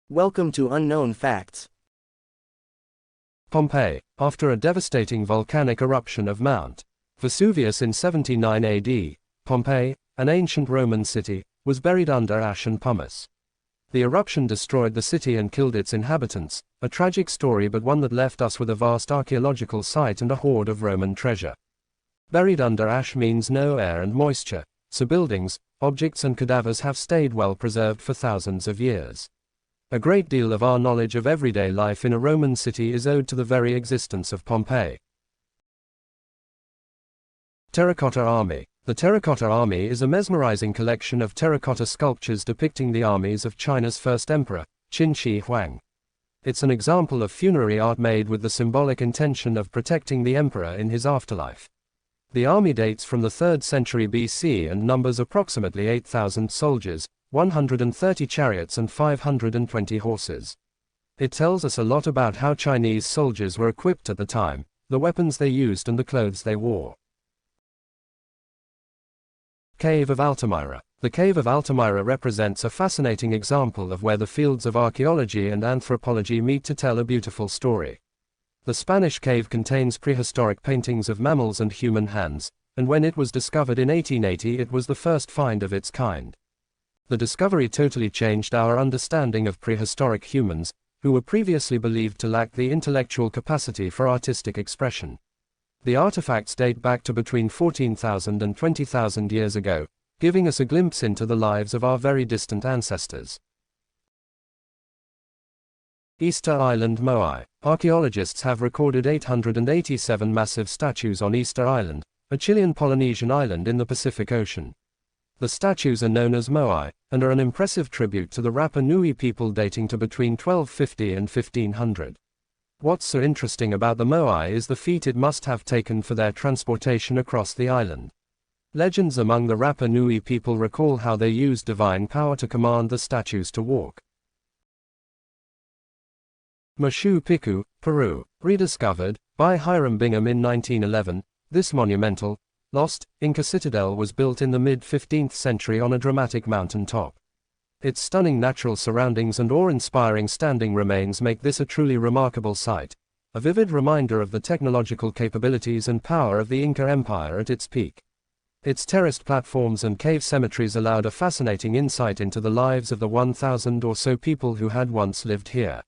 Welcome to Unknown Facts. Pompeii, after a devastating volcanic eruption of Mount Vesuvius in 79 AD, Pompeii, an ancient Roman city, was buried under ash and pumice. The eruption destroyed the city and killed its inhabitants, a tragic story but one that left us with a vast archaeological site and a hoard of Roman treasure. Buried under ash means no air and moisture, so buildings, objects and cadavers have stayed well preserved for thousands of years. A great deal of our knowledge of everyday life in a Roman city is owed to the very existence of Pompeii. Terracotta Army. The Terracotta Army is a mesmerizing collection of terracotta sculptures depicting the armies of China's first emperor, Qin Shi Huang. It's an example of funerary art made with the symbolic intention of protecting the emperor in his afterlife. The army dates from the 3rd century BC and numbers approximately 8,000 soldiers, 130 chariots and 520 horses. It tells us a lot about how Chinese soldiers were equipped at the time, the weapons they used and the clothes they wore. Cave of Altamira. The Cave of Altamira represents a fascinating example of where the fields of archaeology and anthropology meet to tell a beautiful story. The Spanish cave contains prehistoric paintings of mammals and human hands, and when it was discovered in 1880 it was the first find of its kind. The discovery totally changed our understanding of prehistoric humans, who were previously believed to lack the intellectual capacity for artistic expression. The artifacts date back to between 14,000 and 20,000 years ago, giving us a glimpse into the lives of our very distant ancestors. Easter Island, Moai. Archaeologists have recorded 887 massive statues on Easter Island, a Chilean Polynesian island in the Pacific Ocean. The statues are known as Moai, and are an impressive tribute to the Rapa Nui people dating to between 1250 and 1500. What's so interesting about the Moai is the feat it must have taken for their transportation across the island. Legends among the Rapa Nui people recall how they used divine power to command the statues to walk. Machu Picchu, Peru. Rediscovered by Hiram Bingham in 1911, this monumental, lost, Inca Citadel was built in the mid-15th century on a dramatic mountain top. Its stunning natural surroundings and awe-inspiring standing remains make this a truly remarkable sight, a vivid reminder of the technological capabilities and power of the Inca Empire at its peak. Its terraced platforms and cave cemeteries allowed a fascinating insight into the lives of the 1,000 or so people who had once lived here.